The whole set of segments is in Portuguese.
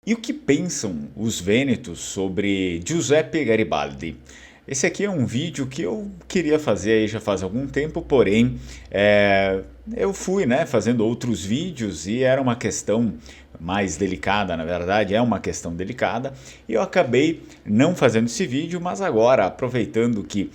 E o que pensam os vênetos sobre Giuseppe Garibaldi? Esse aqui é um vídeo que eu queria fazer aí já faz algum tempo, porém eu fui, né, fazendo outros vídeos e era uma questão mais delicada, na verdade é uma questão delicada, e eu acabei não fazendo esse vídeo, mas agora aproveitando que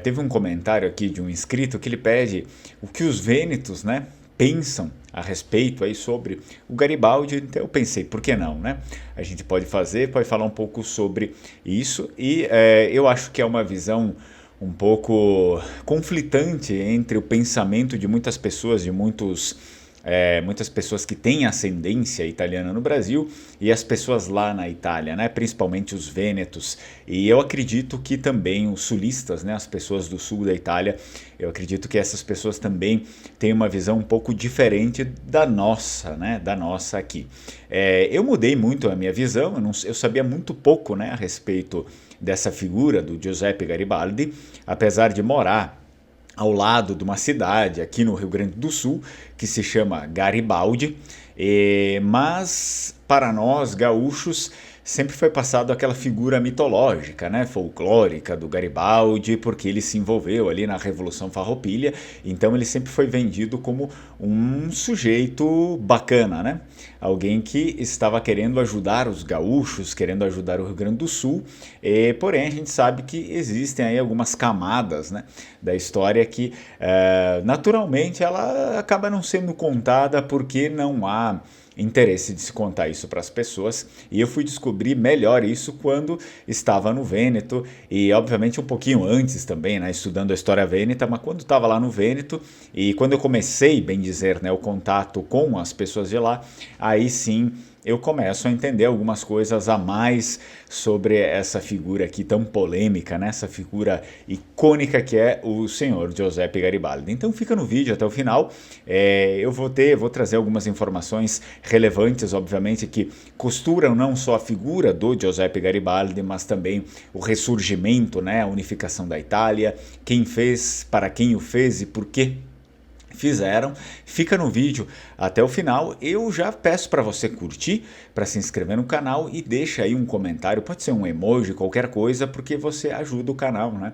teve um comentário aqui de um inscrito que ele pede o que os vênetos, né, pensam a respeito aí sobre o Garibaldi, então eu pensei, por que não, né? A gente pode falar um pouco sobre isso e eu acho que é uma visão um pouco conflitante entre o pensamento de muitas pessoas, muitas pessoas que têm ascendência italiana no Brasil e as pessoas lá na Itália, né? Principalmente os vênetos. E eu acredito que também os sulistas, né? As pessoas do sul da Itália, eu acredito que essas pessoas também têm uma visão um pouco diferente da nossa, né? Da nossa aqui. Eu mudei muito a minha visão, eu sabia muito pouco, né? A respeito dessa figura do Giuseppe Garibaldi, apesar de morar ao lado de uma cidade aqui no Rio Grande do Sul que se chama Garibaldi, mas para nós gaúchos sempre foi passado aquela figura mitológica, né, folclórica do Garibaldi, porque ele se envolveu ali na Revolução Farroupilha, então ele sempre foi vendido como um sujeito bacana, né? Alguém que estava querendo ajudar os gaúchos, querendo ajudar o Rio Grande do Sul, porém a gente sabe que existem aí algumas camadas, né, da história que naturalmente ela acaba não sendo contada porque não há interesse de se contar isso para as pessoas, e eu fui descobrir melhor isso quando estava no Vêneto e obviamente um pouquinho antes também, né, estudando a história vêneta, mas quando estava lá no Vêneto e quando eu comecei, bem dizer, né, o contato com as pessoas de lá, aí sim eu começo a entender algumas coisas a mais sobre essa figura aqui tão polêmica, né? Essa figura icônica que é o senhor Giuseppe Garibaldi. Então fica no vídeo até o final, eu vou trazer algumas informações relevantes, obviamente, que costuram não só a figura do Giuseppe Garibaldi, mas também o ressurgimento, né? A unificação da Itália, quem fez, para quem o fez e por quê fizeram. Fica no vídeo até o final. Eu já peço para você curtir, para se inscrever no canal e deixa aí um comentário, pode ser um emoji, qualquer coisa, porque você ajuda o canal, né?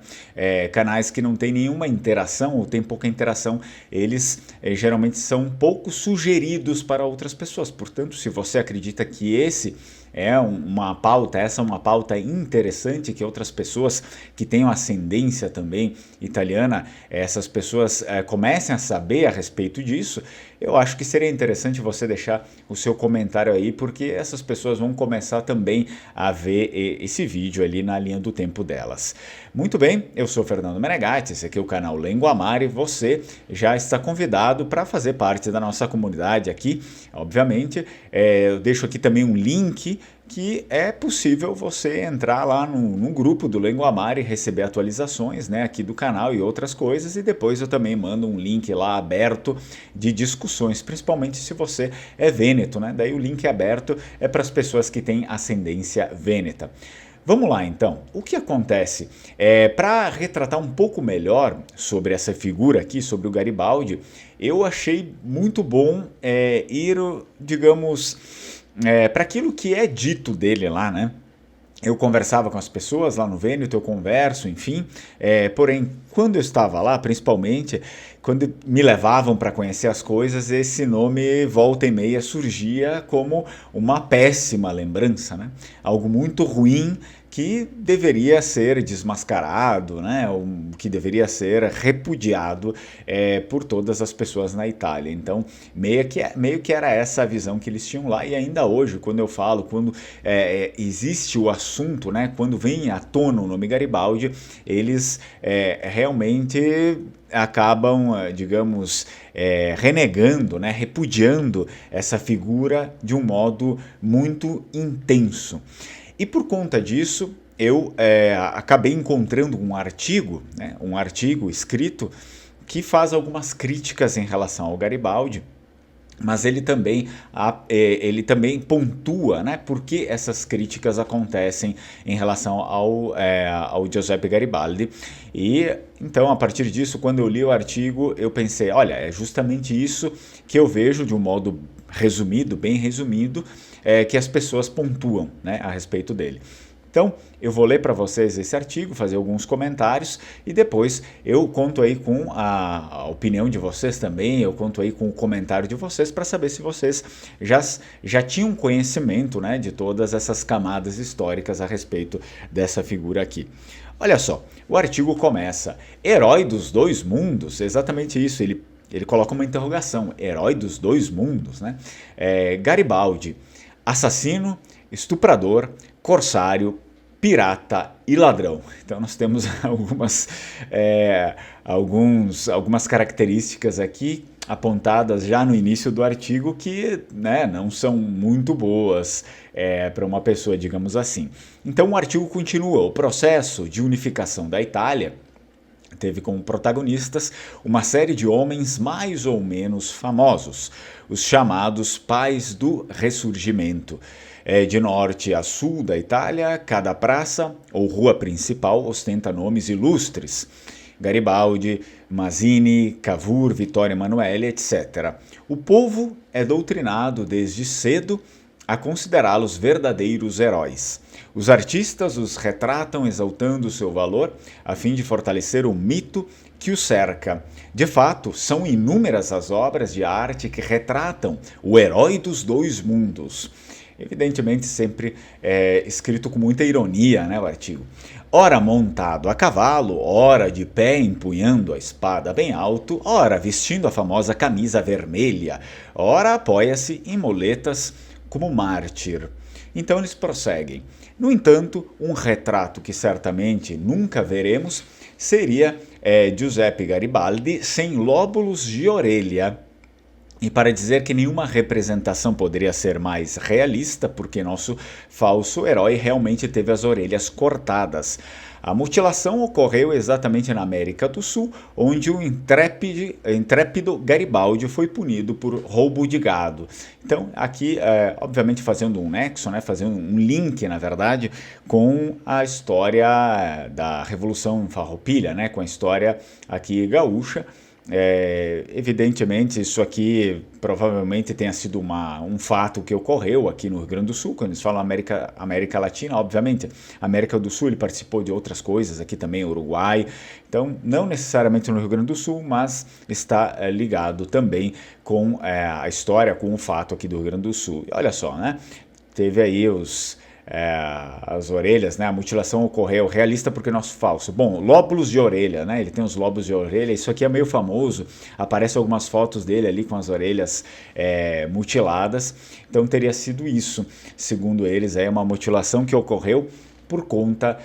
Canais que não tem nenhuma interação ou tem pouca interação, eles geralmente são pouco sugeridos para outras pessoas. Portanto, se você acredita que essa é uma pauta interessante que outras pessoas que tenham ascendência também italiana, essas pessoas comecem a saber a respeito disso, eu acho que seria interessante você deixar o seu comentário aí, porque essas pessoas vão começar também a ver esse vídeo ali na linha do tempo delas. Muito bem, eu sou Fernando Menegatti, esse aqui é o canal Lenguamar e você já está convidado para fazer parte da nossa comunidade aqui, obviamente. Eu deixo aqui também um link que é possível você entrar lá no grupo do Lenguamar e receber atualizações, né, aqui do canal e outras coisas, e depois eu também mando um link lá aberto de discussões, principalmente se você é vêneto, né? Daí o link aberto é para as pessoas que têm ascendência vêneta. Vamos lá então, o que acontece? Para retratar um pouco melhor sobre essa figura aqui, sobre o Garibaldi, eu achei muito bom ir, digamos, para aquilo que é dito dele lá, né? Eu conversava com as pessoas lá no Vêneto, eu converso, enfim, porém, quando eu estava lá, principalmente, quando me levavam para conhecer as coisas, esse nome volta e meia surgia como uma péssima lembrança, né? Algo muito ruim que deveria ser desmascarado, né? Que deveria ser repudiado por todas as pessoas na Itália. Então, meio que era essa a visão que eles tinham lá, e ainda hoje, quando eu falo, quando existe o assunto, né? Quando vem à tona o nome Garibaldi, eles realmente acabam, digamos, renegando, né? Repudiando essa figura de um modo muito intenso. E por conta disso, eu acabei encontrando um artigo, né, um artigo escrito que faz algumas críticas em relação ao Garibaldi, mas ele também pontua, né, por que essas críticas acontecem em relação ao Giuseppe Garibaldi. E então, a partir disso, quando eu li o artigo, eu pensei, olha, é justamente isso que eu vejo de um modo resumido, bem resumido, que as pessoas pontuam, né, a respeito dele. Então, eu vou ler para vocês esse artigo, fazer alguns comentários e depois eu conto aí com a opinião de vocês também, eu conto aí com o comentário de vocês para saber se vocês já tinham conhecimento, né, de todas essas camadas históricas a respeito dessa figura aqui. Olha só, o artigo começa: herói dos dois mundos, exatamente isso, ele coloca uma interrogação, herói dos dois mundos, né? Garibaldi, assassino, estuprador, corsário, pirata e ladrão. Então nós temos algumas características aqui apontadas já no início do artigo que, né, não são muito boas para uma pessoa, digamos assim. Então o artigo continua: o processo de unificação da Itália teve como protagonistas uma série de homens mais ou menos famosos, os chamados pais do Ressurgimento. De norte a sul da Itália, cada praça ou rua principal ostenta nomes ilustres: Garibaldi, Mazzini, Cavour, Vittorio Emanuele, etc. O povo é doutrinado desde cedo a considerá-los verdadeiros heróis. Os artistas os retratam exaltando seu valor a fim de fortalecer o mito que o cerca. De fato, são inúmeras as obras de arte que retratam o herói dos dois mundos. Evidentemente sempre escrito com muita ironia, né, o artigo. Ora montado a cavalo, ora de pé empunhando a espada bem alto, ora vestindo a famosa camisa vermelha, ora apoia-se em muletas como mártir. Então eles prosseguem. No entanto, um retrato que certamente nunca veremos seria Giuseppe Garibaldi sem lóbulos de orelha. E para dizer que nenhuma representação poderia ser mais realista, porque nosso falso herói realmente teve as orelhas cortadas. A mutilação ocorreu exatamente na América do Sul, onde o intrépido Garibaldi foi punido por roubo de gado. Então, aqui, obviamente, fazendo um nexo, né, fazendo um link, na verdade, com a história da Revolução Farroupilha, né, com a história aqui gaúcha. Evidentemente, isso aqui provavelmente tenha sido um fato que ocorreu aqui no Rio Grande do Sul. Quando eles falam América Latina, obviamente, América do Sul ele participou de outras coisas, aqui também Uruguai, então não necessariamente no Rio Grande do Sul, mas está ligado também com a história, com o fato aqui do Rio Grande do Sul. E olha só, né? Teve aí as orelhas, né? A mutilação ocorreu realista porque nosso falso. Bom, lóbulos de orelha, né? Ele tem os lóbulos de orelha, isso aqui é meio famoso, aparecem algumas fotos dele ali com as orelhas mutiladas, então teria sido isso, segundo eles, uma mutilação que ocorreu por conta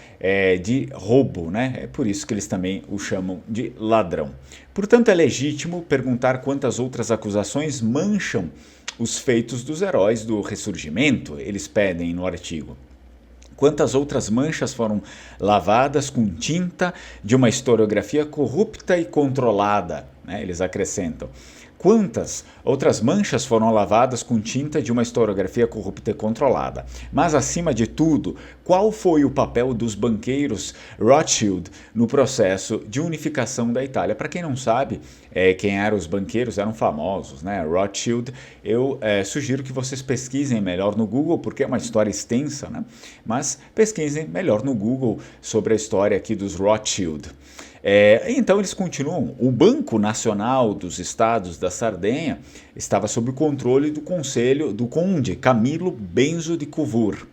de roubo, né? É por isso que eles também o chamam de ladrão. Portanto, é legítimo perguntar quantas outras acusações mancham os feitos dos heróis do Ressurgimento, eles pedem no artigo. Quantas outras manchas foram lavadas com tinta de uma historiografia corrupta e controlada, né? Eles acrescentam. Quantas outras manchas foram lavadas com tinta de uma historiografia corrupta e controlada? Mas, acima de tudo, qual foi o papel dos banqueiros Rothschild no processo de unificação da Itália? Para quem não sabe, quem eram os banqueiros eram famosos, né? Rothschild, eu sugiro que vocês pesquisem melhor no Google, porque é uma história extensa, né? Mas pesquisem melhor no Google sobre a história aqui dos Rothschild. Então eles continuam. O Banco Nacional dos Estados da Sardenha estava sob o controle do conselho do conde Camilo Benso de Cavour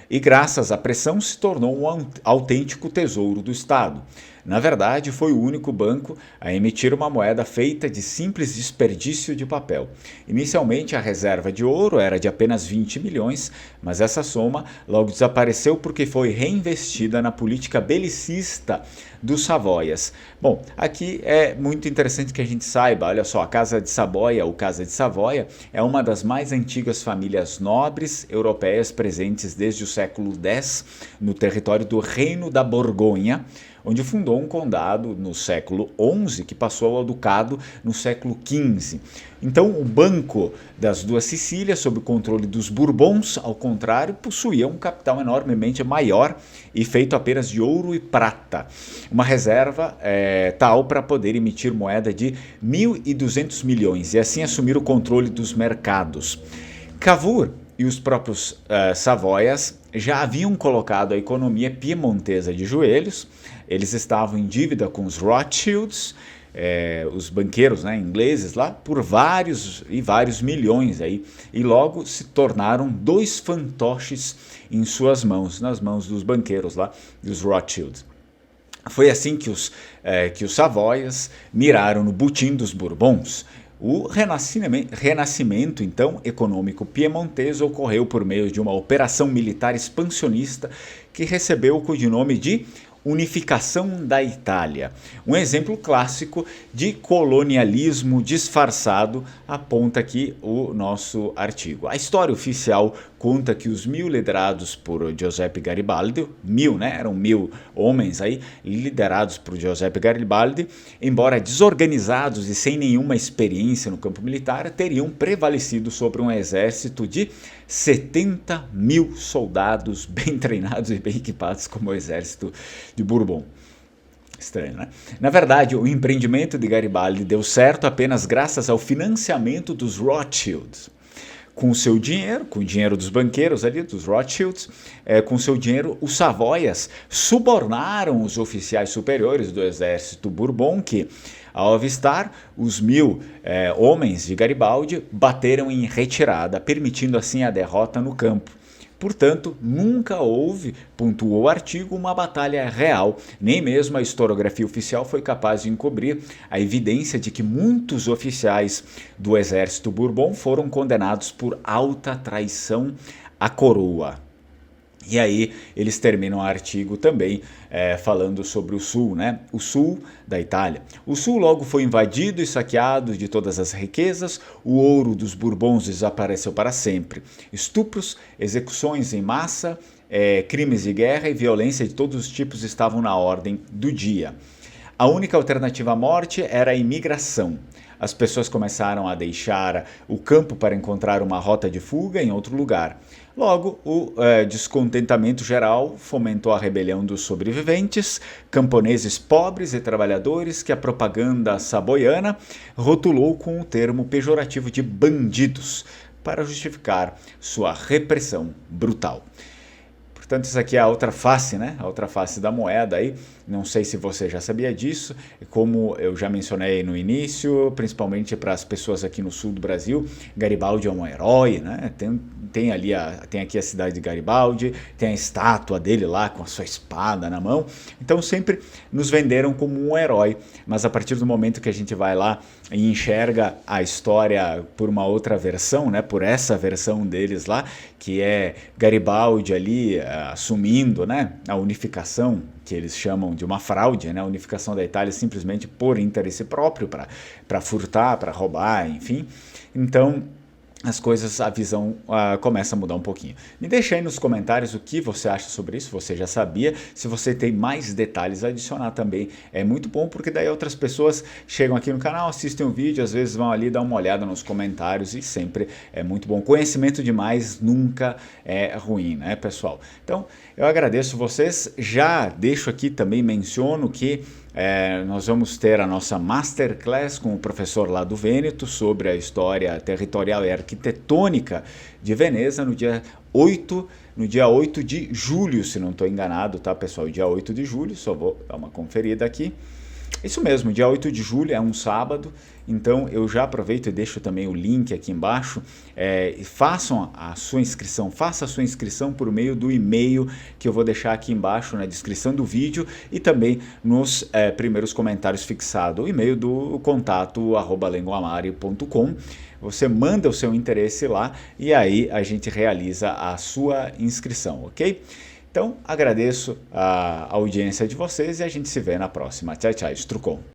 e, graças à pressão, se tornou um autêntico tesouro do Estado. Na verdade, foi o único banco a emitir uma moeda feita de simples desperdício de papel. Inicialmente, a reserva de ouro era de apenas 20 milhões, mas essa soma logo desapareceu porque foi reinvestida na política belicista dos Savoias. Bom, aqui é muito interessante que a gente saiba, olha só, a Casa de Saboia, ou Casa de Savoia, é uma das mais antigas famílias nobres europeias presentes desde o século X no território do Reino da Borgonha, onde fundou um condado no século XI, que passou ao ducado no século XV. Então, o Banco das Duas Sicílias, sob o controle dos Bourbons, ao contrário, possuía um capital enormemente maior e feito apenas de ouro e prata. Uma reserva tal para poder emitir moeda de 1.200 milhões e assim assumir o controle dos mercados. Cavour e os próprios Savoias já haviam colocado a economia piemontesa de joelhos. Eles estavam em dívida com os Rothschilds, os banqueiros, né, ingleses lá, por vários milhões aí, e logo se tornaram dois fantoches em suas mãos, nas mãos dos banqueiros lá, dos Rothschilds. Foi assim que os Savoias miraram no butim dos Bourbons. O renascimento, então, econômico piemontês ocorreu por meio de uma operação militar expansionista que recebeu o codinome de Unificação da Itália. Um exemplo clássico de colonialismo disfarçado, aponta aqui o nosso artigo. A história oficial conta que os 1000 liderados por Giuseppe Garibaldi, eram 1000 homens aí, liderados por Giuseppe Garibaldi, embora desorganizados e sem nenhuma experiência no campo militar, teriam prevalecido sobre um exército de 70.000 soldados bem treinados e bem equipados como o exército de Bourbon. Estranho, né? Na verdade, o empreendimento de Garibaldi deu certo apenas graças ao financiamento dos Rothschilds. Com o seu dinheiro, com o dinheiro dos banqueiros ali, dos Rothschilds, com seu dinheiro, os Savoias subornaram os oficiais superiores do exército Bourbon que, ao avistar os 1000 homens de Garibaldi, bateram em retirada, permitindo assim a derrota no campo. Portanto, nunca houve, pontuou o artigo, uma batalha real, nem mesmo a historiografia oficial foi capaz de encobrir a evidência de que muitos oficiais do exército Bourbon foram condenados por alta traição à coroa. E aí eles terminam o artigo também falando sobre o sul, né? O sul da Itália. O sul logo foi invadido e saqueado de todas as riquezas, o ouro dos Bourbons desapareceu para sempre. Estupros, execuções em massa, crimes de guerra e violência de todos os tipos estavam na ordem do dia. A única alternativa à morte era a imigração. As pessoas começaram a deixar o campo para encontrar uma rota de fuga em outro lugar. Logo, o descontentamento geral fomentou a rebelião dos sobreviventes, camponeses pobres e trabalhadores que a propaganda saboiana rotulou com o termo pejorativo de bandidos, para justificar sua repressão brutal. Portanto, isso aqui é a outra face, né? A outra face da moeda aí. Não sei se você já sabia disso, como eu já mencionei no início, principalmente para as pessoas aqui no sul do Brasil, Garibaldi é um herói, né? Tem aqui a cidade de Garibaldi, tem a estátua dele lá com a sua espada na mão. Então sempre nos venderam como um herói, mas a partir do momento que a gente vai lá e enxerga a história por uma outra versão, né? Por essa versão deles lá, que é Garibaldi ali assumindo, né, a unificação, que eles chamam de uma fraude, né, a unificação da Itália simplesmente por interesse próprio, para furtar, para roubar, enfim. Então, as coisas, a visão começa a mudar um pouquinho. Me deixa aí nos comentários o que você acha sobre isso, você já sabia, se você tem mais detalhes a adicionar também, é muito bom, porque daí outras pessoas chegam aqui no canal, assistem o vídeo, às vezes vão ali dar uma olhada nos comentários e sempre é muito bom. Conhecimento demais nunca é ruim, né, pessoal? Então, eu agradeço vocês, já deixo aqui também, menciono que nós vamos ter a nossa Masterclass com o professor lá do Vêneto sobre a história territorial e arquitetônica de Veneza no dia 8 de julho, se não estou enganado, tá, pessoal? Dia 8 de julho, só vou dar uma conferida aqui. Isso mesmo, dia 8 de julho é um sábado, então eu já aproveito e deixo também o link aqui embaixo. Faça a sua inscrição por meio do e-mail que eu vou deixar aqui embaixo na descrição do vídeo e também nos primeiros comentários fixado o e-mail do contato @lengoamare.com. Você manda o seu interesse lá e aí a gente realiza a sua inscrição, ok? Então, agradeço a audiência de vocês e a gente se vê na próxima. Tchau, tchau. Strucon.